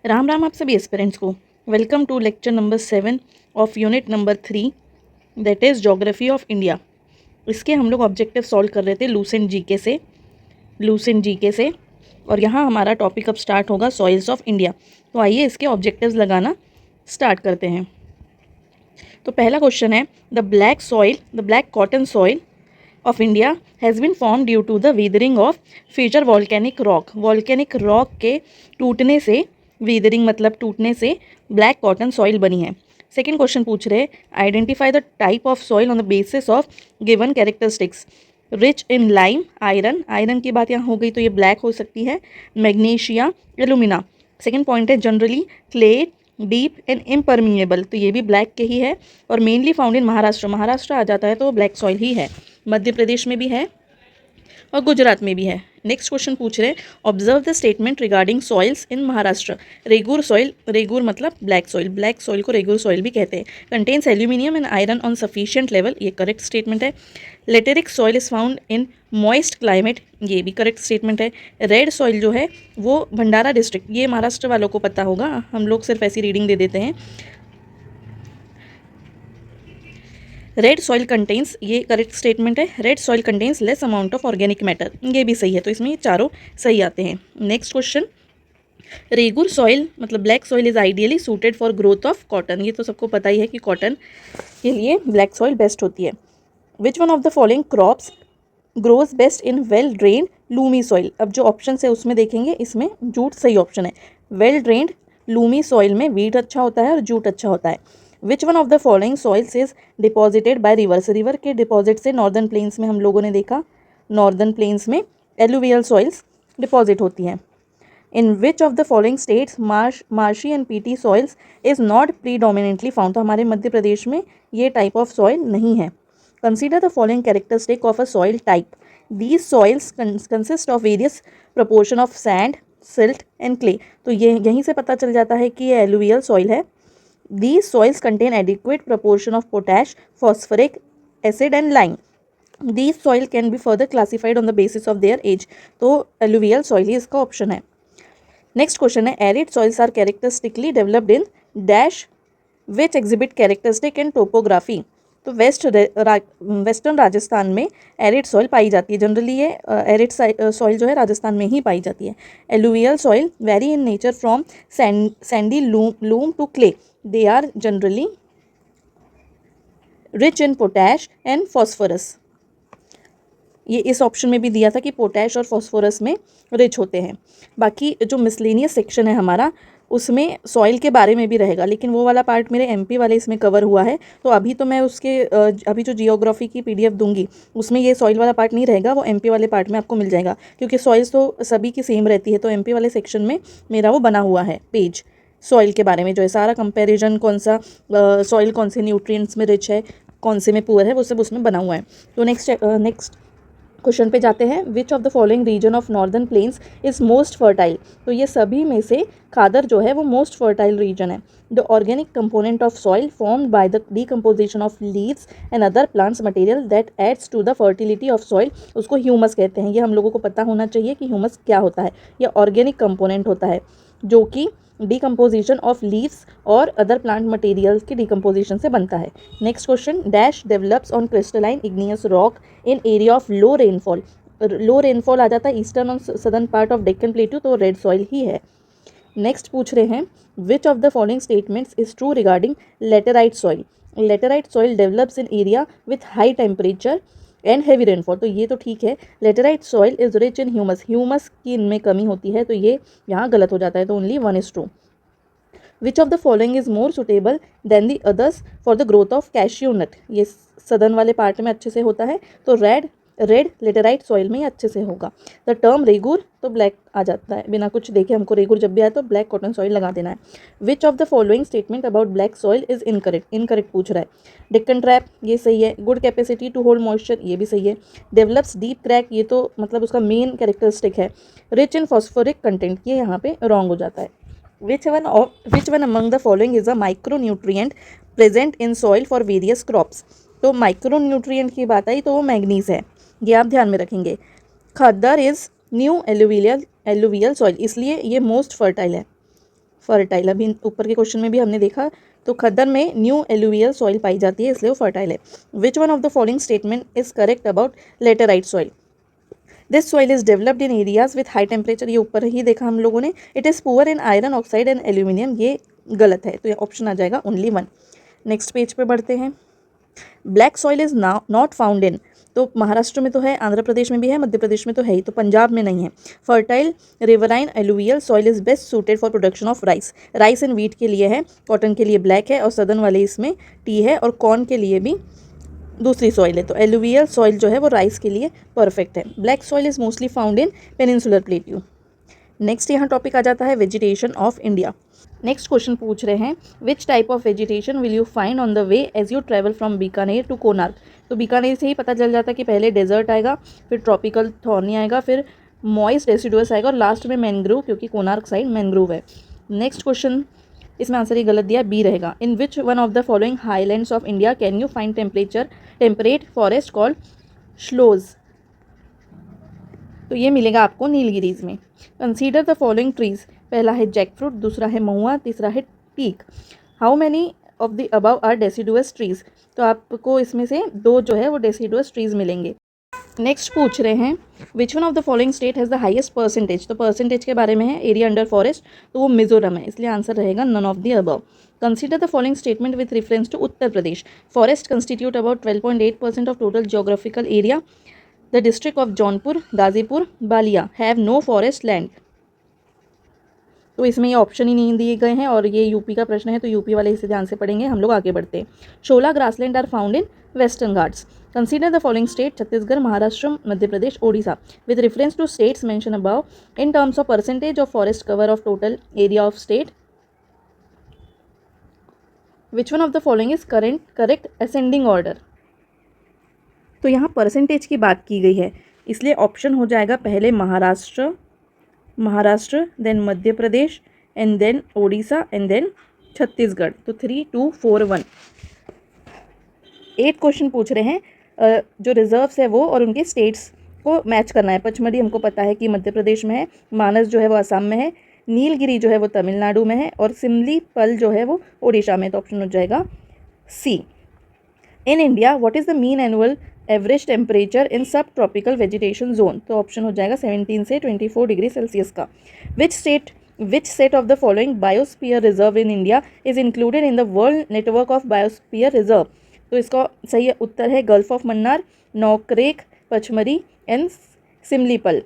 राम राम आप सभी एस्पिरेंट्स को। Welcome to lecture number 7 of unit number 3 that is geography of India. इसके हम लोग ऑब्जेक्टिव सॉल्व कर रहे थे लूसेंट जीके से और यहाँ हमारा टॉपिक अब स्टार्ट होगा सॉइल्स ऑफ इंडिया। तो आइए इसके ऑब्जेक्टिव्स लगाना स्टार्ट करते हैं। तो पहला क्वेश्चन है the black cotton soil of India has been formed due to the weathering of future volcanic rock। Volcanic rock के टूटने से, weathering मतलब टूटने से ब्लैक कॉटन सॉइल बनी है। सेकेंड क्वेश्चन पूछ रहे identify the type of soil on the basis of given characteristics. Rich in lime, iron की बात यहाँ हो गई तो ये ब्लैक हो सकती है, मैग्नीशिया, एलुमिना। सेकेंड पॉइंट है generally clay, deep and impermeable, तो ये भी ब्लैक के ही है और मेनली फाउंड इन महाराष्ट्र आ जाता है तो ब्लैक सॉइल ही है। मध्य प्रदेश में भी है और गुजरात में भी है। नेक्स्ट क्वेश्चन पूछ रहे हैं observe the statement regarding soils in Maharashtra. Regur soil, regur मतलब ब्लैक सॉइल को रेगुर सॉइल भी कहते हैं। Contains aluminium and iron on sufficient level, ये करेक्ट स्टेटमेंट है। Laterite soil is found in moist climate, ये भी करेक्ट स्टेटमेंट है। रेड सॉइल जो है वो भंडारा डिस्ट्रिक्ट, ये महाराष्ट्र वालों को पता होगा, हम लोग सिर्फ ऐसी रीडिंग दे देते हैं। रेड सॉइल कंटेन्स, ये करेक्ट स्टेटमेंट है। Red soil contains less amount of organic matter, ये भी सही है। तो इसमें ये चारों सही आते हैं। नेक्स्ट क्वेश्चन रेगुर सॉइल मतलब black soil is ideally suited for growth of cotton, ये तो सबको पता ही है कि कॉटन के लिए ब्लैक सॉइल बेस्ट होती है। Which one of the following crops grows best in well drained loamy soil. अब जो ऑप्शन है उसमें देखेंगे, इसमें जूट सही ऑप्शन है। वेल ड्रेन्ड लूमी सॉइल में वीट अच्छा होता है और जूट अच्छा होता है। Which one of the following soils is deposited by rivers, river के डिपॉजिट से नॉर्दर्न प्लेन्स में हम लोगों ने देखा, नॉर्दर्न प्लेन्स में एलुवियल सॉइल्स डिपॉजिट होती हैं। In which of the following states marshy and peaty soils is not predominantly found, तो हमारे मध्य प्रदेश में ये टाइप ऑफ सॉइल नहीं है। Consider the following characteristic of a soil type. These soils consist of various proportion of sand, silt and clay, तो ये यहीं से पता चल जाता है कि ये एलुवियल सॉइल है। These soils contain adequate proportion of potash, phosphoric acid and lime. These soil can be further classified on the basis of their age. तो alluvial soil ही इसका ऑप्शन है। नेक्स्ट क्वेश्चन है arid soils are characteristically developed in dash which exhibit characteristic and topography. तो western Rajasthan में arid soil पाई जाती है। Generally ये एरिड सॉइल जो है राजस्थान में ही पाई जाती है। Alluvial soil very in nature from sandy loam to clay, they are generally rich in potash and phosphorus. ये इस ऑप्शन में भी दिया था कि पोटैश और फॉस्फोरस में रिच होते हैं। बाकी जो मिसलेनियस सेक्शन है हमारा उसमें सॉइल के बारे में भी रहेगा, लेकिन वो वाला पार्ट मेरे एमपी वाले इसमें कवर हुआ है, तो अभी तो मैं उसके अभी जो जियोग्राफी की पीडीएफ दूंगी उसमें ये सॉइल वाला पार्ट नहीं रहेगा, वो एमपी वाले पार्ट में आपको मिल जाएगा, क्योंकि सॉइल्स तो सभी की सेम रहती है। तो एमपी वाले सेक्शन में मेरा वो बना हुआ है पेज, सॉइल के बारे में जो है सारा कंपैरिजन, कौन सा सॉइल कौन से न्यूट्रिएंट्स में रिच है, कौन से में पुअर है, वो सब उसमें बना हुआ है। तो नेक्स्ट क्वेश्चन पे जाते हैं। Which of the following region of northern plains is most fertile, तो ये सभी में से खादर जो है वो मोस्ट फर्टाइल रीजन है। The organic component of soil formed by the decomposition of leaves and other plants material that adds to the fertility of soil, उसको ह्यूमस कहते हैं। ये हम लोगों को पता होना चाहिए कि ह्यूमस क्या होता है। यह ऑर्गेनिक कंपोनेंट होता है जो कि डिकम्पोजिशन ऑफ लीव्स और अदर प्लांट मटेरियल्स की डिकम्पोजिशन से बनता है। Next question dash develops on crystalline igneous rock in area of low rainfall. Low rainfall आ जाता है ईस्टर्न और southern part of Deccan plateau, तो रेड सॉइल ही है। नेक्स्ट पूछ रहे हैं which of the following statements is true regarding laterite soil. Laterite soil develops in area with high temperature and heavy rainfall, तो ये तो ठीक है। Laterite soil is rich in humus की इनमें कमी होती है, तो ये यहाँ गलत हो जाता है, तो only 1 is true। Which of the following is more suitable than the others for the growth of cashew nut, ये सदर्न वाले पार्ट में अच्छे से होता है, तो रेड लेटेराइट सॉइल में ही अच्छे से होगा। द टर्म रेगुर तो ब्लैक आ जाता है, बिना कुछ देखे हमको रेगुर जब भी आए तो ब्लैक कॉटन सॉइल लगा देना है। Which of the following statement about black soil is incorrect पूछ रहा है। डेक्कन ट्रैप ये सही है। Good capacity to hold moisture ये भी सही है। डेवलप्स डीप क्रैक ये तो मतलब उसका मेन कैरेक्टरिस्टिक है। रिच इन फॉस्फोरिक कंटेंट ये यहाँ पे रॉन्ग हो जाता है। Which one among the following is a micro nutrient present in soil for various crops, तो माइक्रो न्यूट्रिएंट की बात आई तो वो मैग्नीज है, ये आप ध्यान में रखेंगे। खद्दर इज न्यू एलुवियल सॉइल, इसलिए ये मोस्ट फर्टाइल है। फर्टाइल। अभी ऊपर के क्वेश्चन में भी हमने देखा, तो खद्दर में न्यू एलुवियल सॉइल पाई जाती है, इसलिए वो फर्टाइल है। Which one of the following statement is correct about laterite soil? This soil is developed in areas with high temperature, ये ऊपर ही देखा हम लोगों ने। It is poor in iron oxide and aluminium, ये गलत है, तो ये ऑप्शन आ जाएगा ओनली 1। नेक्स्ट पेज पे बढ़ते हैं। Black soil is not found in, तो महाराष्ट्र में तो है, आंध्र प्रदेश में भी है, मध्य प्रदेश में तो है ही, तो पंजाब में नहीं है। Fertile riverine alluvial soil is best suited for production of rice, rice and wheat के लिए है, कॉटन के लिए ब्लैक है, और सदर्न वाले इसमें टी है, और कॉर्न के लिए भी दूसरी सॉइल है। तो एलुवियल सॉइल जो है वो राइस के लिए परफेक्ट है। Black soil is mostly found in peninsular plateau. Next यहाँ टॉपिक आ जाता है vegetation of India. Next question पूछ रहे हैं, which type of vegetation will you find on the way as you travel from Bikaner to Konark? तो बीकानेर से ही पता चल जाता है कि पहले डेजर्ट आएगा, फिर ट्रॉपिकल थॉर्नी आएगा, फिर मॉइस्ट डेसिडुअस आएगा, और लास्ट में मैंग्रोव, क्योंकि कोणार्क साइड मैंग्रोव है। नेक्स्ट क्वेश्चन, इसमें आंसर ये गलत दिया, बी रहेगा। In which one of the following highlands of India can you find temperate forest called sholas? तो ये मिलेगा आपको नीलगिरीज में। कंसीडर द फॉलोइंग ट्रीज, पहला है जैकफ्रूट, दूसरा है महुआ, तीसरा है teak. How many of the above are deciduous trees? तो आपको इसमें से 2 जो है वो डेसिडुअस ट्रीज मिलेंगे। नेक्स्ट पूछ रहे हैं, which one of the following state has the highest percentage? तो परसेंटेज के बारे में है, एरिया अंडर फॉरेस्ट, तो वो मिजोरम है, इसलिए आंसर रहेगा none of the above. Consider the following statement with reference to Uttar Pradesh. Forest constitute about 12.8% of total geographical area. The district of Jaunpur, Ghazipur, Ballia have no forest land. तो इसमें ये ऑप्शन ही नहीं दिए गए हैं, और ये यूपी का प्रश्न है, तो यूपी वाले इसे ध्यान से पढ़ेंगे। हम लोग आगे बढ़ते हैं। 16 grassland are found in Western Ghats. Consider the following state, Chhattisgarh, Maharashtra, Madhya Pradesh, Odisha, with reference to states mention above in terms of percentage of forest cover of total area of state. Which one of the following is correct ascending order? तो यहाँ percentage की बात की गई है, इसलिए option हो जाएगा पहले Maharashtra, then Madhya Pradesh, and then Odisha, and then Chhattisgarh. तो 3, 2, 4, 1। 8 क्वेश्चन पूछ रहे हैं, जो रिजर्व्स है वो और उनके स्टेट्स को मैच करना है। पचमढ़ी हमको पता है कि मध्य प्रदेश में है, मानस जो है वो असम में है, नीलगिरी जो है वो तमिलनाडु में है, और सिमलीपल जो है वो ओडिशा में। तो ऑप्शन हो जाएगा C. In India what is the mean annual average temperature in subtropical vegetation zone? तो ऑप्शन हो जाएगा 17 से 24 डिग्री सेल्सियस का। Which set of the following biosphere reserve in India is included in the world network of biosphere reserve? तो इसका सही उत्तर है gulf of Mannar, Nokrek, Pachmarhi and Similipal.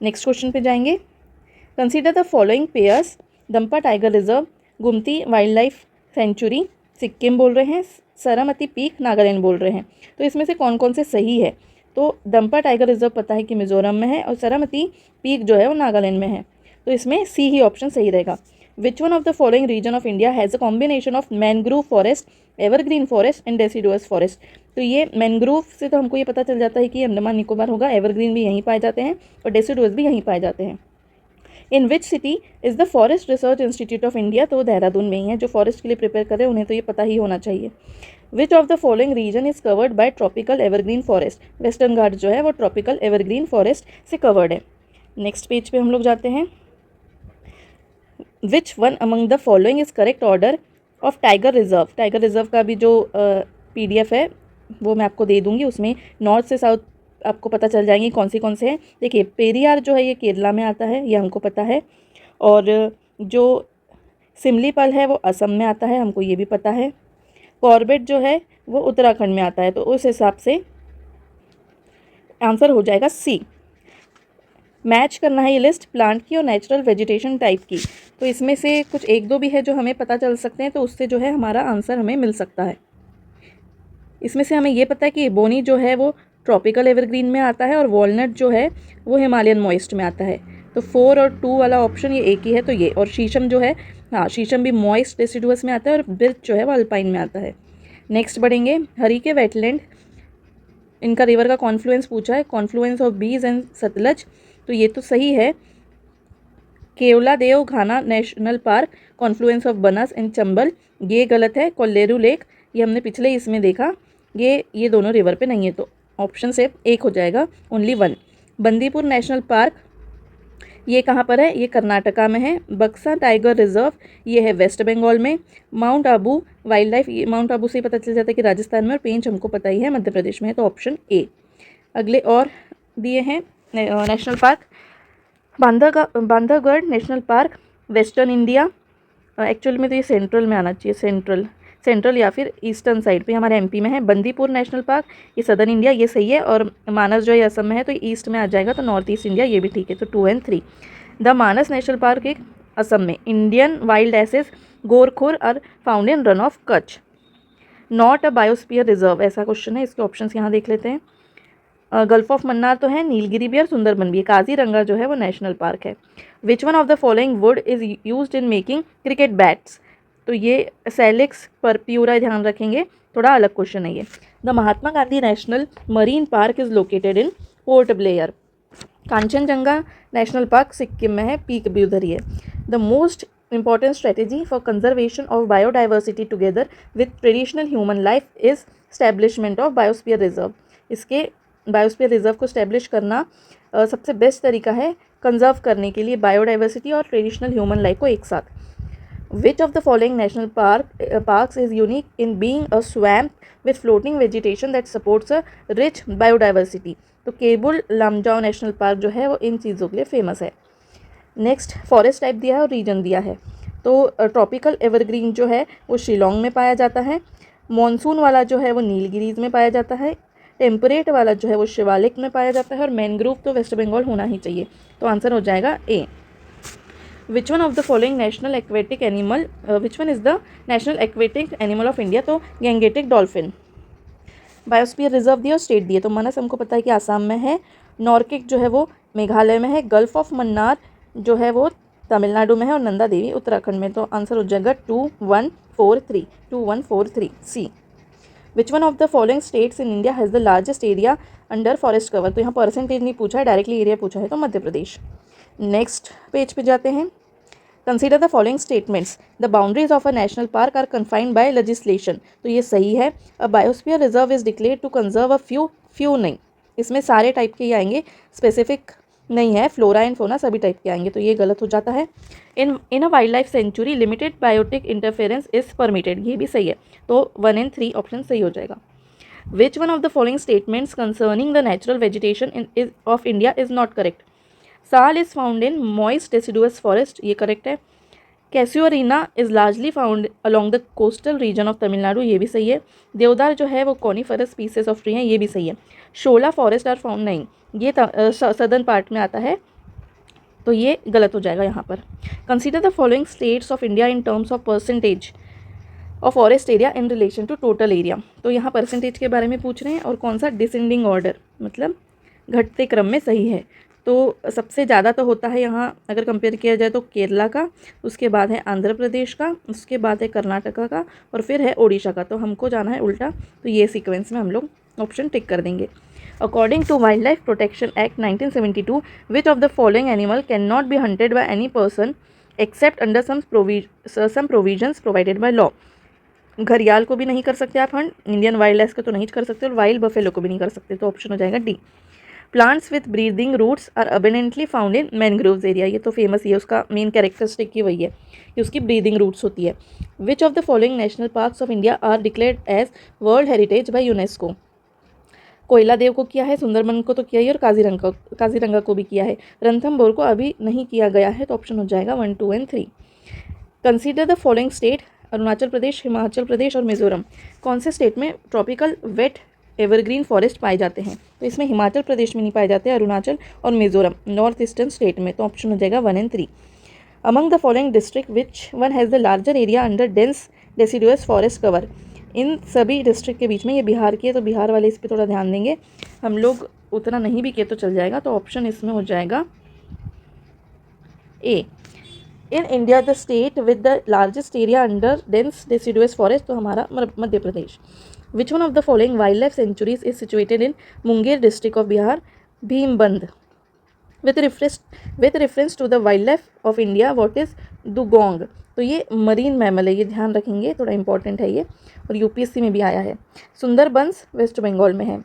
Next question पे जाएंगे। Consider the following pairs, Dampa tiger reserve, गुमती wild life sanctuary, Sikkim बोल रहे हैं, सरामती पीक नागालैंड बोल रहे हैं। तो इसमें से कौन कौन से सही है? तो दंपा टाइगर रिजर्व पता है कि मिजोरम में है, और सरामती पीक जो है वो नागालैंड में है, तो इसमें सी ही ऑप्शन सही रहेगा। Which one of the following region of India has a combination of mangrove forest, evergreen forest and deciduous forest? तो ये मैनग्रोव से तो हमको ये पता चल जाता है कि अंडमान निकोबार होगा, एवरग्रीन भी यहीं पाए जाते हैं, और डेसिडुअस भी यहीं पाए जाते हैं। In which city is the forest research institute of India? तो देहरादून में ही है, जो फॉरेस्ट के लिए प्रिपेयर कर रहे हैं उन्हें तो ये पता ही होना चाहिए। Which of the following region is covered by tropical evergreen forest? Western Ghat जो है वो ट्रॉपिकल एवरग्रीन फॉरेस्ट से कवर्ड है। नेक्स्ट पेज पे हम लोग जाते हैं। Which one among the following is correct order of tiger reserve? Tiger reserve का भी जो PDF है वो मैं आपको दे दूँगी, उसमें नॉर्थ से साउथ आपको पता चल जाएंगी कौन से हैं। देखिए, पेरियार जो है ये केरला में आता है, ये हमको पता है, और जो सिमलीपल है वो असम में आता है, हमको ये भी पता है। कॉर्बेट जो है वो उत्तराखंड में आता है, तो उस हिसाब से आंसर हो जाएगा सी। मैच करना है ये लिस्ट प्लांट की और नेचुरल वेजिटेशन टाइप की, तो इसमें से कुछ 1-2 भी है जो हमें पता चल सकते हैं, तो उससे जो है हमारा आंसर हमें मिल सकता है। इसमें से हमें ये पता है कि बोनी जो है वो ट्रॉपिकल एवरग्रीन में आता है, और वॉलनट जो है वो हिमालयन मॉइस्ट में आता है। तो 4 और 2 वाला ऑप्शन ये एक ही है, तो ये। और शीशम जो है, हाँ, शीशम भी मॉइस्ट डेसिडुअस में आता है, और बिर्च जो है वो अल्पाइन में आता है। नेक्स्ट बढ़ेंगे। हरी के वेटलैंड, इनका रिवर का कॉन्फ्लुएंस पूछा है, कॉन्फ्लुएंस ऑफ बीज एंड सतलज, तो ये तो सही है। केवलादेव घाना नेशनल पार्क, कॉन्फ्लुएंस ऑफ बनस एंड चंबल, ये गलत है। कोल्लेरू लेक, ये हमने पिछले इसमें देखा, ये दोनों रिवर पे नहीं है, तो ऑप्शन से एक हो जाएगा ओनली 1। बंदीपुर नेशनल पार्क, ये कहाँ पर है? ये कर्नाटका में है। बक्सा टाइगर रिजर्व ये है वेस्ट बंगाल में। माउंट आबू वाइल्ड लाइफ, ये माउंट आबू से ही पता चल जाता है कि राजस्थान में, और पेंच हमको पता ही है मध्य प्रदेश में है, तो ऑप्शन ए। अगले और दिए हैं national park. Bandhavgarh national park western India, actual में तो ये सेंट्रल में आना चाहिए, सेंट्रल या फिर ईस्टर्न साइड पे हमारे एमपी में है। बंदीपुर नेशनल पार्क ये सदर्न इंडिया, ये सही है। और मानस जो है असम में है, तो ईस्ट में आ जाएगा, तो नॉर्थ ईस्ट इंडिया, ये भी ठीक है। तो 2 और 3। द मानस नेशनल पार्क एक असम में। Indian wild asses ghorkhar are found in Rann of Kutch. Not a biosphere reserve, ऐसा क्वेश्चन है, इसके ऑप्शंस यहाँ देख लेते हैं। गल्फ ऑफ मन्नार तो है, नीलगिरी भी और सुंदरबन भी। काजीरंगा जो है वो नेशनल पार्क है। Which one of the following would is used in making cricket bats, तो ये सैलिक्स पर प्यूरा, ध्यान रखेंगे, थोड़ा अलग क्वेश्चन है ये। The Mahatma Gandhi national marine park is located in port Blair. Kanchenjunga national park Sikkim में है, पीक भी उधर ही है। The most important strategy for conservation of biodiversity together with traditional human life is establishment of biosphere reserve. इसके biosphere reserve को establish करना सबसे best तरीका है कंजर्व करने के लिए बायोडाइवर्सिटी और ट्रेडिशनल ह्यूमन लाइफ को एक साथ। Which of the following national parks is unique in being a swamp with floating vegetation that supports a rich biodiversity? तो केबुल लामजाओ नेशनल पार्क जो है वो इन चीज़ों के लिए फेमस है। नेक्स्ट फॉरेस्ट टाइप दिया है और रीजन दिया है। तो ट्रॉपिकल एवरग्रीन जो है वो शिलोंग में पाया जाता है। मॉनसून वाला जो है वो नीलगिरीज में पाया जाता है। टेम्परेट वाला जो है वो शिवालिक में पाया जाता है। और मैनग्रोव तो वेस्ट बंगाल होना ही चाहिए, तो आंसर हो जाएगा A. Which one of the following national aquatic animal, which one is the national aquatic animal of India, तो गैंगेटिक डॉल्फिन। बायोस्फीयर रिजर्व दिए और स्टेट दिए, तो मानस हमको पता है कि आसाम में है। नॉर्किक जो है वो मेघालय में है। गल्फ ऑफ मन्नार जो है वो तमिलनाडु में है। और नंदा देवी उत्तराखंड में, तो आंसर हो जाएगा 2143 C. Which one of the following states in India has the largest area under forest cover, तो यहाँ परसेंटेज नहीं पूछा है, डायरेक्टली एरिया पूछा है, तो मध्य प्रदेश। नेक्स्ट पेज पे जाते हैं। Consider the following statements. The boundaries of a national park are confined by legislation, तो ये सही है। A biosphere reserve is declare to conserve a few नहीं, इसमें सारे टाइप के ही आएंगे, स्पेसिफिक नहीं है, फ्लोरा एंड फोना सभी टाइप के आएंगे, तो ये गलत हो जाता है। In a wildlife sanctuary limited biotic interference is permitted, ये भी सही है, तो 1 और 3 ऑप्शन सही हो जाएगा। Which one of the following statements concerning the natural vegetation of India is not correct. Sal is found in moist deciduous forest, ये करेक्ट है। Casuarina is largely found along the coastal region of Tamil Nadu, ये भी सही है। देवदार जो है वो कॉनिफरस स्पीसीज ऑफ ट्री है, ये भी सही है। शोला फॉरेस्ट आर फाउंड नहीं, ये सदर्न पार्ट में आता है, तो ये गलत हो जाएगा यहाँ पर। Consider the following states of India in terms of percentage of forest area in relation to total area, तो यहाँ परसेंटेज के बारे में पूछ रहे हैं, और कौन सा डिसेंडिंग ऑर्डर, मतलब घटते क्रम में सही है। तो सबसे ज़्यादा तो होता है यहाँ अगर कंपेयर किया जाए तो केरला का, उसके बाद है आंध्र प्रदेश का, उसके बाद है कर्नाटका का, और फिर है ओडिशा का, तो हमको जाना है उल्टा, तो ये सीक्वेंस में हम लोग ऑप्शन टिक कर देंगे। According to wild life protection act 1972, which of the following animal can not be hunted by any person except under some provisions provided by law. घड़ियाल को भी नहीं कर सकते आप हंट, इंडियन वाइल्ड लाइफ को तो नहीं कर सकते, और वाइल्ड बफेलो को भी नहीं कर सकते, तो ऑप्शन हो जाएगा D. Plants with breathing roots are abundantly found in mangroves area, ये तो फेमस ही है, उसका मेन कैरेक्टरिस्टिक ही वही है कि उसकी ब्रीदिंग रूट्स होती है। Which of the following national parks of India are declared as world heritage by UNESCO. Keoladeo को किया है, सुंदरबन को तो किया ही, और काजीरंगा को भी किया है। रणथंभौर को अभी नहीं किया गया है, तो ऑप्शन हो जाएगा 1, 2 और 3। Consider the following state. Arunachal Pradesh, Himachal Pradesh और मिजोरम, कौन से स्टेट में ट्रॉपिकल वेट एवरग्रीन फॉरेस्ट पाए जाते हैं, तो इसमें हिमाचल प्रदेश में नहीं पाए जाते, अरुणाचल और मिजोरम नॉर्थ ईस्टर्न स्टेट में, तो ऑप्शन हो जाएगा 1 और 3। Among the following district which one has the larger area under dense deciduous forest cover, इन सभी डिस्ट्रिक्ट के बीच में, ये बिहार की है, तो बिहार वाले इस पर थोड़ा ध्यान देंगे, हम लोग उतना नहीं भी किए तो चल जाएगा, तो ऑप्शन इसमें हो जाएगा A. In India the state with the largest area under dense deciduous forest, तो हमारा Madhya Pradesh. Which one of the following wildlife sanctuaries is situated in Munger district of Bihar, Bhimbandh. With reference to the wildlife of India what is dugong, तो ये marine mammal है, ये ध्यान रखेंगे, थोड़ा important है ये, और यूपीएससी में भी आया है। सुंदरबंस वेस्ट बंगाल में है।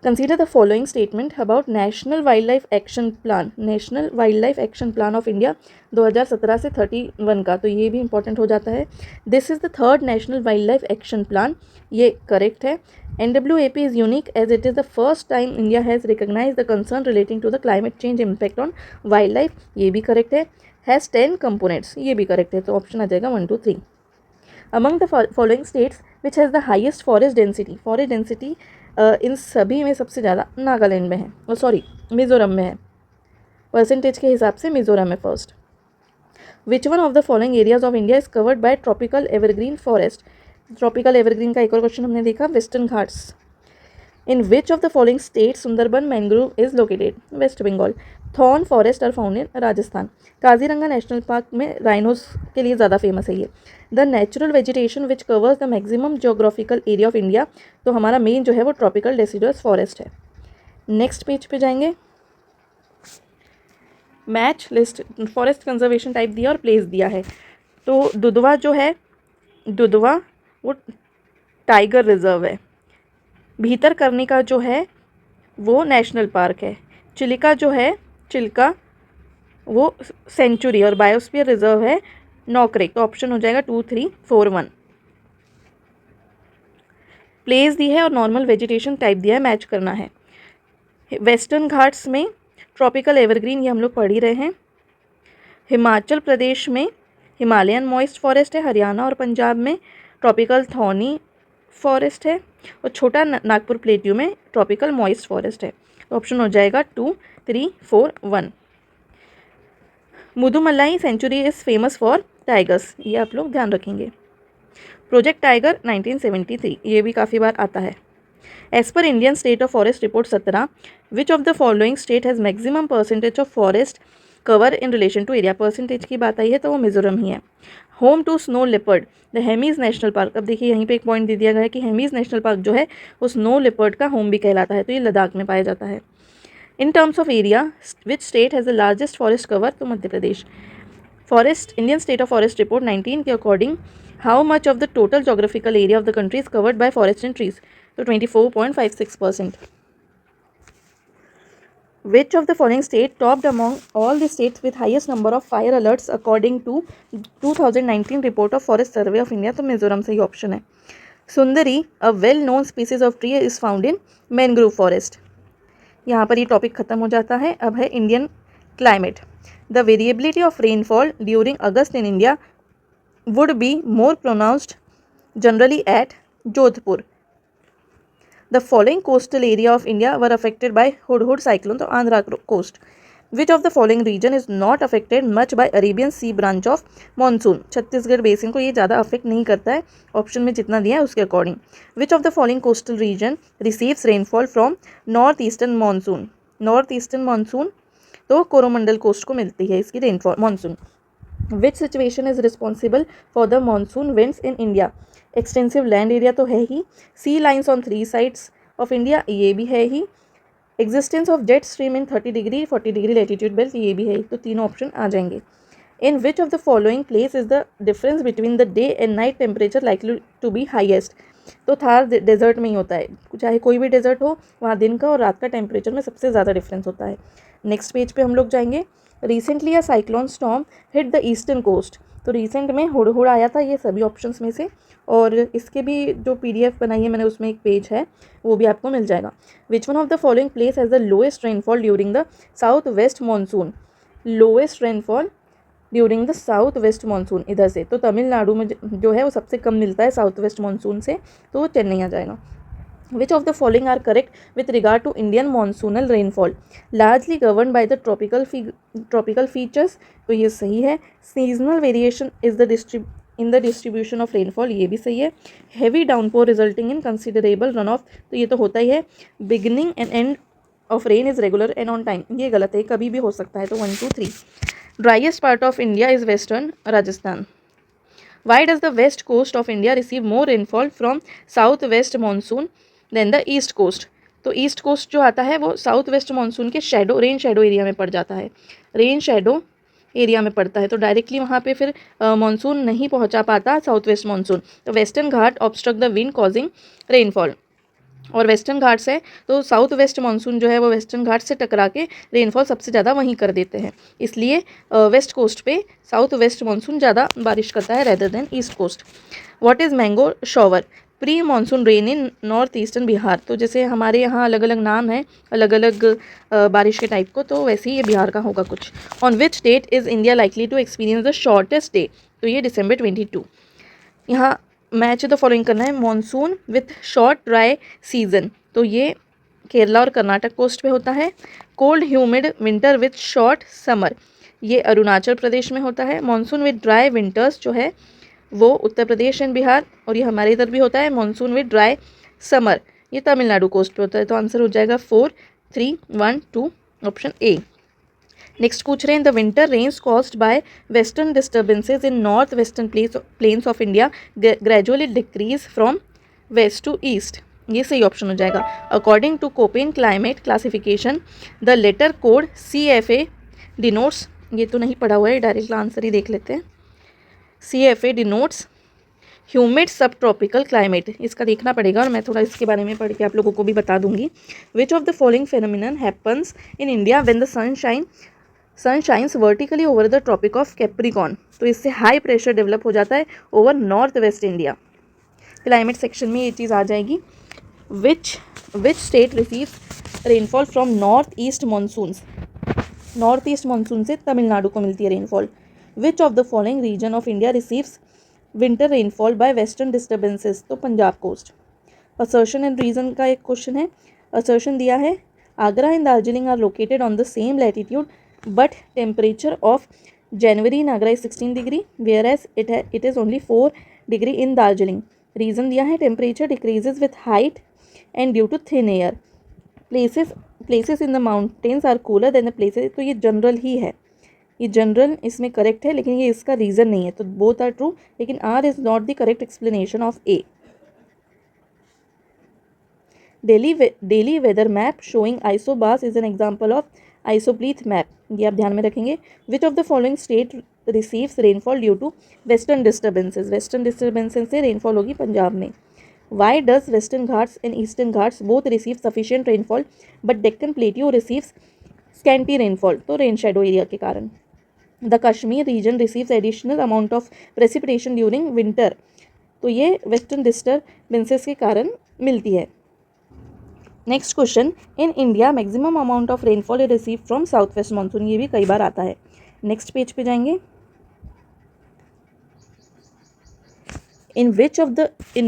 Consider the following statement about national wild life action plan, national wild life action plan of India 2017 से 31 का, तो ये भी इंपॉर्टेंट हो जाता है। This is the third national wild life action plan, ये करेक्ट है। NWAP is unique as it is the first time India has recognized the concern relating to the climate change impact on wildlife, ये भी correct है। Has 10 components, ये भी correct है, तो option आ जाएगा 1 2 3। Among the following states which has the highest forest density इन सभी में सबसे ज़्यादा नागालैंड में है, सॉरी मिज़ोरम में है, परसेंटेज के हिसाब से मिज़ोरम है first. Which one of the following areas of India is covered by tropical evergreen forest, tropical evergreen का एक और क्वेश्चन हमने देखा, Western Ghats. In which of the following state Sundarban mangrove is located, West Bengal. Thorn forest are found in Rajasthan. Kaziranga national park में rhinos के लिए ज़्यादा famous है ये। The natural vegetation which covers the maximum geographical area of India, तो हमारा main जो है वो ट्रॉपिकल डेसिडुअस फॉरेस्ट है। नेक्स्ट पेज पे जाएंगे, match list, forest conservation type दिया और प्लेस दिया है। तो दुधवा जो है, दुधवा वो टाइगर रिजर्व है। भीतरकनिका जो है वो नेशनल पार्क है। चिलिका जो है, चिल्का वो सेंचुरी और बायोस्फीयर रिजर्व है नॉकरेक, तो ऑप्शन हो जाएगा 2 3 4 1। प्लेस दी है और नॉर्मल वेजिटेशन टाइप दिया है, मैच करना है। वेस्टर्न घाट्स में ट्रॉपिकल एवरग्रीन, ये हम लोग पढ़ ही रहे हैं। हिमाचल प्रदेश में हिमालयन मॉइस्ट फॉरेस्ट है। हरियाणा और पंजाब में ट्रॉपिकल थॉर्नी फॉरेस्ट है। और छोटा नागपुर प्लेट्यू में ट्रॉपिकल मॉइस्ट फॉरेस्ट है, तो ऑप्शन हो जाएगा 2 3 4 1। Mudumalai sanctuary is famous for tigers, ये आप लोग ध्यान रखेंगे। प्रोजेक्ट टाइगर 1973, ये भी काफ़ी बार आता है। As per Indian state of forest report 17, which of the following state has maximum percentage of forest cover in relation to area, percentage की बात आई है तो वो मिजोरम ही है। Home to snow leopard the Hemis national park, अब देखिए यहीं पे एक पॉइंट दे दिया गया है कि हेमीज नेशनल पार्क जो है वो स्नो लेपर्ड का होम भी कहलाता है, तो ये लद्दाख में पाया जाता है। In terms of area which state has the largest forest cover, तो Madhya Pradesh. Forest Indian state of forest report 19 के according how much of the total geographical area of the country is covered by forest and trees, तो 24.56%। Which of the following state topped among all the states with highest number of fire alerts according to 2019 report of Forest Survey of India, तो मिजोरम सही option है। सुंदरी a well known species of tree is found in mangrove forest. यहाँ पर ये topic खत्म हो जाता है। अब है Indian climate. The variability of rainfall during August in India would be more pronounced generally at Jodhpur. The following coastal area of India were affected by Hudhud cyclone, तो Andhra coast. Which of the following region is not affected much by Arabian Sea branch of monsoon, Chhattisgarh basin को ये ज़्यादा affect नहीं करता है, option में जितना दिया है उसके according. Which of the following coastal region receives rainfall from north eastern monsoon, north eastern monsoon तो कोरोमंडल कोस्ट को मिलती है इसकी rainfall monsoon. Which situation is responsible for the monsoon winds in India, extensive land area तो है ही। Sea lines on 3 sides of India, ये भी है ही। Existence of jet stream in 30 degree 40 degree latitude belt, ये भी है, तो तीनों ऑप्शन आ जाएंगे। In which of the following place is the difference between the day and night temperature likely to be highest, तो थार डेजर्ट में ही होता है, चाहे कोई भी डेजर्ट हो वहाँ दिन का और रात का टेम्परेचर में सबसे ज़्यादा डिफरेंस होता है। नेक्स्ट पेज पे हम लोग जाएंगे। Recently a cyclone storm hit the eastern coast, तो रिसेंट में हुडहुड आया था, ये सभी ऑप्शंस में से, और इसके भी जो PDF बनाई है मैंने उसमें एक पेज है वो भी आपको मिल जाएगा। Which one of the following place has the lowest rainfall during the south west monsoon, lowest rainfall during the south west monsoon इधर से, तो तमिलनाडु में जो है वो सबसे कम मिलता है साउथ वेस्ट मानसून से, तो वो चेन्नई आ जाएगा। Which of the following are correct with regard to Indian monsoonal rainfall? Largely governed by the tropical features, तो ये सही है। Seasonal variation is the in the distribution of rainfall, ये भी सही है। Heavy downpour resulting in considerable runoff, तो ये तो होता ही है। Beginning and end of rain is regular and on time, ये गलत है, कभी भी हो सकता है, तो 1 2 3। Driest part of India is western Rajasthan. Why does the west coast of India receive more rainfall from southwest monsoon then the east coast, तो ईस्ट कोस्ट जो आता है वो साउथ वेस्ट मानसून के रेन शेडो एरिया में पड़ जाता है, रेन शेडो एरिया में पड़ता है, तो डायरेक्टली वहाँ पे फिर मानसून नहीं पहुँचा पाता साउथ वेस्ट मानसून। तो western Ghat obstruct the wind causing rainfall. और वेस्टर्न घाट्स है तो साउथ वेस्ट मानसून जो है वो वेस्टर्न घाट से टकरा के रेनफॉल सबसे ज़्यादा वहीं कर देते हैं, इसलिए वेस्ट कोस्ट पे साउथ वेस्ट मानसून ज़्यादा बारिश करता है rather than east coast. What is mango shower? Pre monsoon rain in north eastern Bihar. तो जैसे हमारे यहाँ अलग अलग नाम है अलग अलग बारिश के टाइप को, तो वैसे ही ये बिहार का होगा कुछ। On which date is India likely to experience the shortest day? तो ये December 22। यहाँ मैच द फॉलोइंग करना है। Monsoon with short dry season, तो ये केरला और कर्नाटक कोस्ट पे होता है। Cold humid winter with short summer, ये अरुणाचल प्रदेश में होता है। मॉनसून विथ ड्राई विंटर्स जो है वो उत्तर प्रदेश एंड बिहार, और ये हमारे इधर भी होता है। मॉनसून विथ ड्राई समर ये तमिलनाडु कोस्ट पे होता है। तो आंसर हो जाएगा 4, 3, 1, 2 ऑप्शन ए। नेक्स्ट पूछ रहे हैं the winter rains caused by western disturbances in north western plains of India gradually decrease from west to east, ये सही ऑप्शन हो जाएगा। According to Koppen climate classification the letter code CFA denotes, ये तो नहीं पढ़ा हुआ है डायरेक्ट आंसर ही देख लेते हैं। CFA डिनोट्स ह्यूमिड सब ट्रॉपिकल क्लाइमेट, इसका देखना पड़ेगा और मैं थोड़ा इसके बारे में पढ़ के आप लोगों को भी बता दूंगी। Which of the following phenomenon happens in India when the sun shines vertically over the tropic of Capricorn? तो इससे हाई प्रेशर डेवलप हो जाता है over north west India. Climate section में ये चीज़ आ जाएगी। Which state receives rainfall from north east monsoons? North east monsoon से तमिलनाडु को मिलती है rainfall. Which of the following region of India receives winter rainfall by western disturbances? तो Punjab coast. Assertion and reason का एक क्वेश्चन है। असर्शन दिया है Agra and Darjeeling are located on the same latitude but temperature of January in Agra is 16 degree whereas it is only 4 degree in Darjeeling. Reason दिया है temperature decreases with height and due to thin air. Places in the mountains are cooler than the places, तो ये general ही है, ये general इसमें correct है लेकिन ये इसका रीज़न नहीं है, तो बोथ आर ट्रू लेकिन R is not the correct explanation of A. Daily weather map showing isobars is an example of isopleth map, ये आप ध्यान में रखेंगे। Which of the following state receives rainfall due to western disturbances? Western disturbances से rainfall होगी पंजाब में। Why does western Ghats and eastern Ghats both receive sufficient rainfall but Deccan plateau receives scanty rainfall? तो rain shadow area के कारण। The Kashmir region receives additional amount of precipitation during winter, तो ये western disturbances के कारण मिलती है। Next question, in India maximum amount of rainfall receive from south west monsoon, ये भी कई बार आता है। नेक्स्ट पेज पे जाएंगे। in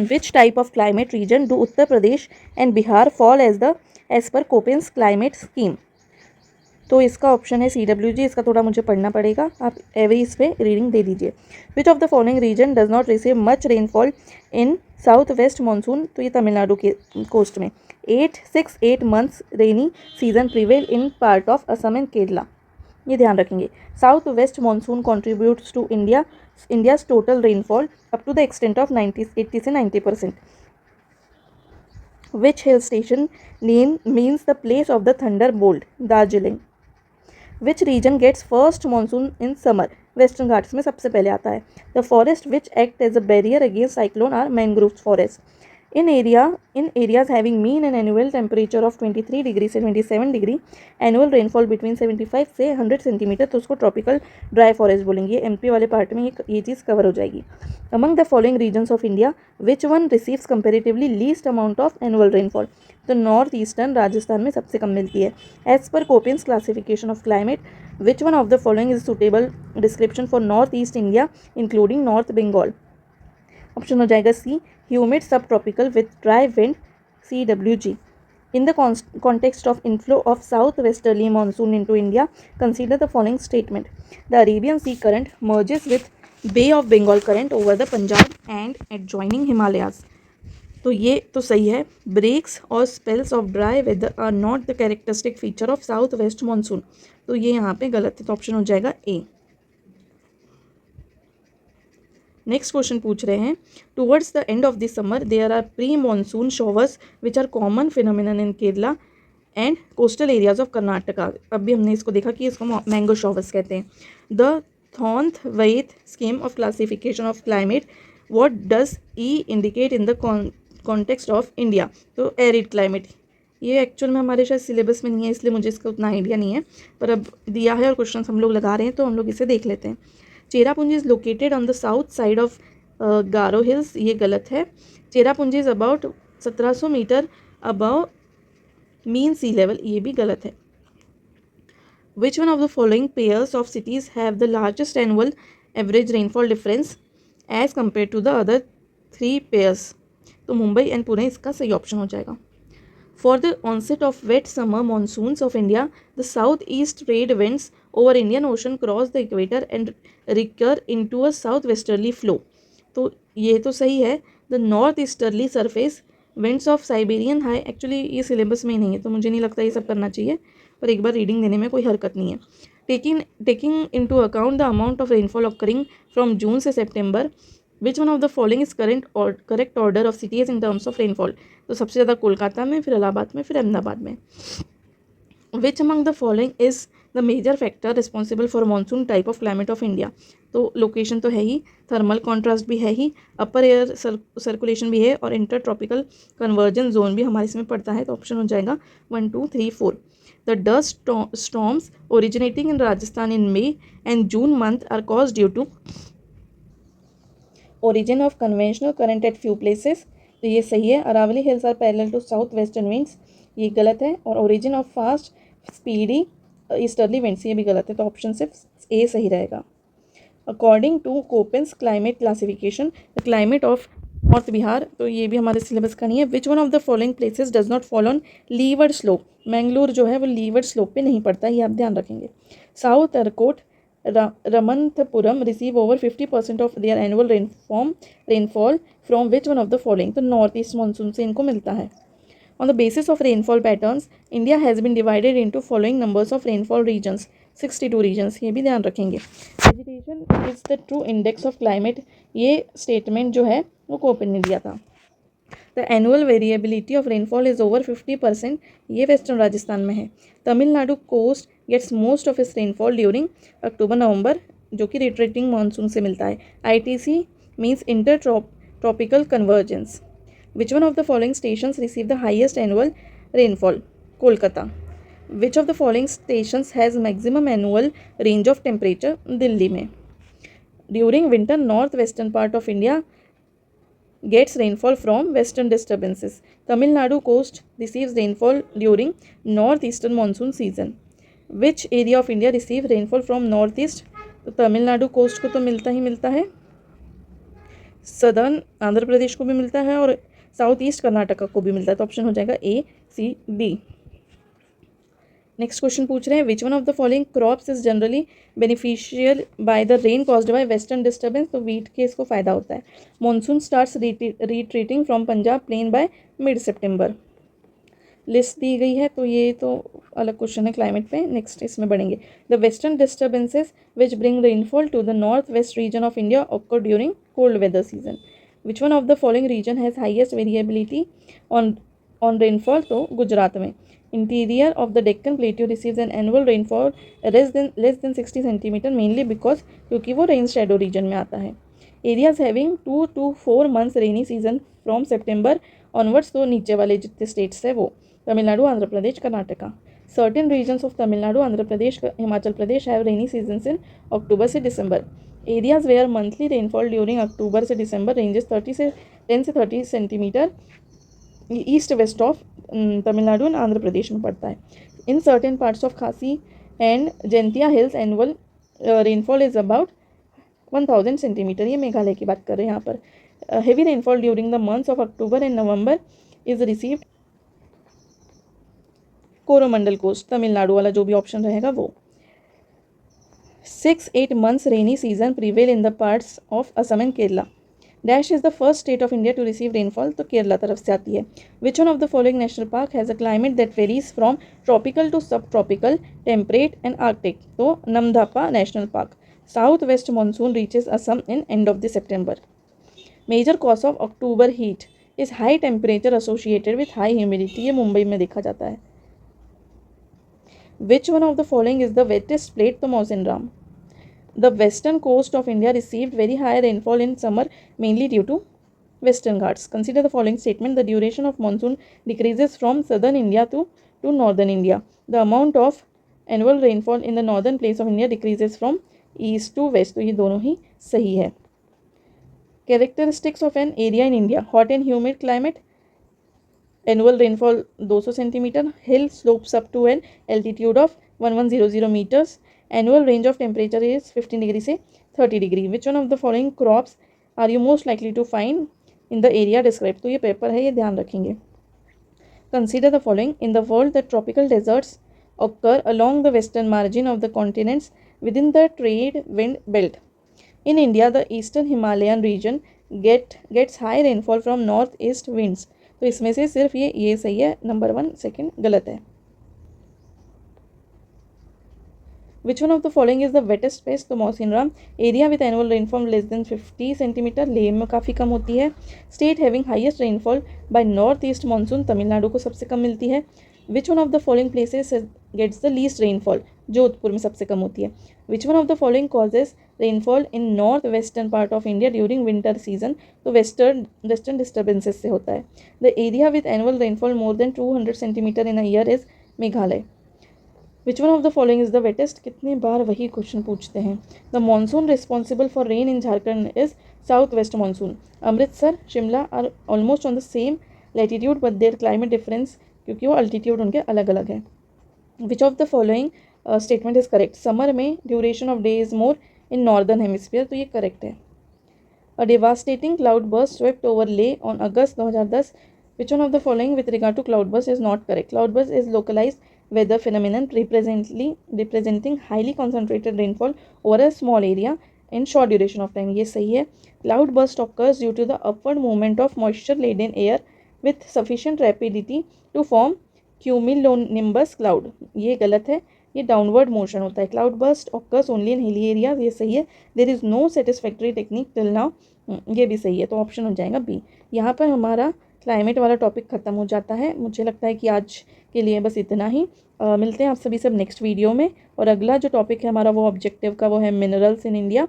which type of climate region do Uttar Pradesh and Bihar fall as per Köppen's climate scheme? तो इसका option है CWG, इसका थोड़ा मुझे पढ़ना पड़ेगा, आप एवरी इस पे रीडिंग दे दीजिए। Which of the following region does not receive much rainfall in south west monsoon? तो ये तमिलनाडु के कोस्ट में। 8 months rainy season prevail in part of Assam and Kerala, ये ध्यान रखेंगे। South west monsoon contributes to India's total rainfall up to the extent of 80 से 90%। Which hill station name means the place of the thunderbolt? Darjeeling. Which region gets first monsoon in summer? Western Ghats में सबसे पहले आता है। The forest which act as a barrier against cyclone are mangrove forest. in areas having mean and annual temperature of 23 degree से 27 degree, annual rainfall between 75 से 100 centimetre, तो उसको tropical dry forest बोलेंगे। एमपी वाले पार्ट में ये चीज़ cover हो जाएगी। Among the following regions of India which one receives comparatively least amount of annual rainfall? तो नॉर्थ ईस्टर्न राजस्थान में सबसे कम मिलती है। As per Koppen's classification of climate which one of the following is suitable description for north east India including north Bengal? Option हो जाएगा सी, humid subtropical with dry wind, CWG. In the context of inflow of southwesterly monsoon into India, consider the following statement. The Arabian Sea current merges with Bay of Bengal current over the Punjab and adjoining Himalayas. तो ये तो सही है। Breaks or spells of dry weather are not the characteristic feature of southwest monsoon. तो ये यहाँ पे गलत है, तो ऑप्शन हो जाएगा ए। नेक्स्ट क्वेश्चन पूछ रहे हैं, towards the end of the summer there are pre monsoon showers which are common phenomenon in Kerala and coastal areas of Karnataka. अभी हमने इसको देखा कि इसको मैंगो शॉवर्स कहते हैं। The Thornthwaite scheme of classification of climate, what does E indicate in the context of India, तो arid climate, ये एक्चुअल में हमारे शायद सिलेबस में नहीं है इसलिए मुझे इसका उतना आइडिया नहीं है, पर अब दिया है और क्वेश्चन हम लोग लगा रहे हैं तो हम लोग इसे देख लेते हैं। Cherrapunji is located on the south side of Garo hills, ये गलत है। Cherrapunji is about 1700 metre above mean sea level, ये भी गलत है। Which one of the following pairs of cities have the largest annual average rainfall difference as compared to the other three pairs? तो Mumbai and Pune इसका सही ऑप्शन हो जाएगा। For the onset of wet summer monsoons of India, the southeast trade winds over Indian Ocean cross the equator and recur into a southwesterly flow. तो ये तो सही है। The northeasterly surface winds of Siberian high, actually ये syllabus में ही नहीं है तो मुझे नहीं लगता ये सब करना चाहिए, पर एक बार रीडिंग देने में कोई हरकत नहीं है। Taking into account the amount of rainfall occurring from June से September, which one of the following is correct order of cities in terms of rainfall? तो सबसे ज़्यादा कोलकाता में, फिर इलाहाबाद में, फिर अहमदाबाद में। Which among the following is the major factor responsible for monsoon type of climate of India? तो location तो है ही, थर्मल कॉन्ट्रास्ट भी है ही, अपर एयर सर्कुलेशन भी है और इंटर ट्रॉपिकल कन्वर्जन जोन भी हमारे इसमें पड़ता है, तो ऑप्शन हो जाएगा 1, 2, 3, 4। The dust storms originating in Rajasthan in May and June month are caused due to origin of conventional current at few places, तो ये सही है। Aravalli hills are parallel to south western winds, ये गलत है। और origin of fast speedy easterly winds, ये भी गलत है, तो ऑप्शन सिर्फ ए सही रहेगा। According to Koppen's climate classification, the climate of north Bihar, तो ये भी हमारे सिलेबस का नहीं है। Which one of the following places does not follow on leeward slope? Mangalore जो है वो लीवर्ड स्लोप पे नहीं पड़ता, ये आप ध्यान रखेंगे। South Arcot Ramanathapuram receive over 50% of their annual rainfall from which one of the following? तो नॉर्थ ईस्ट मानसून से इनको मिलता है। On the basis of rainfall patterns, India has been divided into following numbers of rainfall regions, 62 regions, ये भी ध्यान रखेंगे। Vegetation is the true index of climate, ये स्टेटमेंट जो है वो कोपेन ने दिया था। The annual variability of rainfall is over 50%, ये वेस्टर्न राजस्थान में है। Tamil Nadu coast gets most of इस रेनफॉल ड्यूरिंग अक्टूबर नवंबर, जो कि रिट्रीटिंग मानसून से मिलता है। ITC means inter tropical convergence. Which one of the following stations receive the highest annual rainfall? Kolkata. Which of the following stations has maximum annual range of temperature? Delhi में। During winter north western part of India gets rainfall from western disturbances. Tamil Nadu coast receives rainfall during northeastern monsoon season. Which area of India receive rainfall from northeast? तो Tamil Nadu coast को तो मिलता ही मिलता है, southern Andhra Pradesh को भी मिलता है और साउथ ईस्ट कर्नाटका को भी मिलता है, तो ऑप्शन हो जाएगा A, C, D। Next question पूछ रहे हैं which one of the following crops is generally beneficial by the rain caused by western disturbance? तो वीट के इसको फ़ायदा होता है। Monsoon starts retreating from Punjab plain by mid September, list दी गई है, तो ये तो अलग क्वेश्चन है क्लाइमेट पे, नेक्स्ट इसमें बढ़ेंगे। The western disturbances which bring rainfall to the north west region of India occur during cold weather season. Which one of the following region has highest variability on rainfall? तो गुजरात में। Interior of the Deccan plateau receives an annual rainfall less than 60 centimetre, mainly because क्योंकि वो rain shadow region में आता है। Areas having 2 to 4 months rainy season from September onwards, तो नीचे वाले जितने स्टेट्स है वो Tamil Nadu, Andhra Pradesh, Karnataka. Certain regions of Tamil Nadu, Andhra Pradesh, Himachal Pradesh have rainy seasons in October से December. Areas where monthly rainfall during October से दिसंबर रेंजेस 10 से 30 centimetre east west of Tamil Nadu and Andhra Pradesh में पड़ता है। In certain parts of Khasi and Jaintia hills annual rainfall is about 1000 centimetre, ये मेघालय की बात कर रहे हैं यहाँ पर। Heavy rainfall during the months of October and November is received Coromandel coast, Tamil Nadu वाला जो भी ऑप्शन रहेगा वो। 6-8 months rainy season prevail in the parts of Assam and Kerala. Dash is the first state of India to receive rainfall, तो केरला तरफ से आती है। Which one of the following national park has a climate that varies from tropical to sub tropical, temperate and Arctic? तो Namdapha national park. South west monsoon reaches Assam in end of the September. Major cause of October heat is high temperature associated with high humidity, ये मुंबई में देखा जाता है। Which one of the following is the wettest place? तो Mawsynram. The western coast of India received very high rainfall in summer mainly due to Western Ghats. Consider the following statement. The duration of monsoon decreases from southern India to northern India. The amount of annual rainfall in the northern place of India decreases from east to west. तो ये दोनों ही सही है. Characteristics of an area in India. Hot and humid climate. Annual rainfall 200 centimeter. Hill slopes up to an altitude of 1100 meters. Annual range of temperature is 15 degree से 30 degree. Which one of the following crops are you most likely to find in the area described? तो ये paper है, ये ध्यान रखेंगे. Consider the following. In the world, the tropical deserts occur along the western margin of the continents within the trade wind belt. In India, the eastern Himalayan region gets high rainfall from northeast winds. तो इसमें से सिर्फ ये सही है. Number 1 second गलत है. Which one of the following is the wettest place? तो मौसिन Ram. Area with annual rainfall less than 50 centimeter. Leh में काफ़ी कम होती है. State having highest rainfall by north east monsoon. Tamil Nadu को सबसे कम मिलती है. Which one of the following places gets the least rainfall? Jodhpur में सबसे कम होती है. Which one of the following causes rainfall in north western part of India during winter season? तो western disturbances से होता है. The area with annual rainfall more than 200 centimeter in a year is Meghalaya. Which one of the following is the wettest? कितने बार वही question पूछते हैं. The monsoon responsible for rain in Jharkhand is southwest monsoon. Amritsar, Shimla are almost on the same latitude but their climate difference क्योंकि वो altitude उनके अलग अलग है. Which of the following statement is correct? Summer में duration of day is more in northern hemisphere. तो ये correct है. A devastating cloudburst swept over Leh on August 2010. Which one of the following with regard to cloudburst is not correct? Cloudburst is localized weather phenomenon representing highly concentrated rainfall over a small area in short duration of time. ये सही है. Cloudburst occurs due to the upward movement of moisture laden air with sufficient rapidity to form cumulonimbus cloud. ये गलत है. ये downward motion होता है. Cloudburst occurs only in hilly areas. ये सही है. There is no satisfactory technique till now. ये भी सही है. तो ऑप्शन हो जाएगा बी. यहाँ पर हमारा क्लाइमेट वाला टॉपिक ख़त्म हो जाता है. मुझे लगता है कि आज के लिए बस इतना ही. मिलते हैं आप सभी सब नेक्स्ट वीडियो में. और अगला जो टॉपिक है हमारा वो ऑब्जेक्टिव का, वो है मिनरल्स इन इंडिया.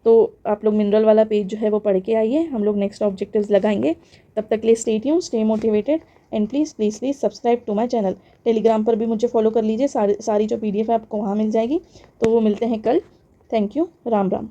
तो आप लोग मिनरल वाला पेज जो है वो पढ़ के आइए. हम लोग नेक्स्ट ऑब्जेक्टिव्स लगाएंगे. तब तक के लिए stay tuned, stay motivated and please subscribe to my channel. Telegram पर भी मुझे फॉलो कर लीजिए. सारी जो PDF है आपको वहाँ मिल जाएगी. तो वो मिलते हैं कल. Thank you. राम राम.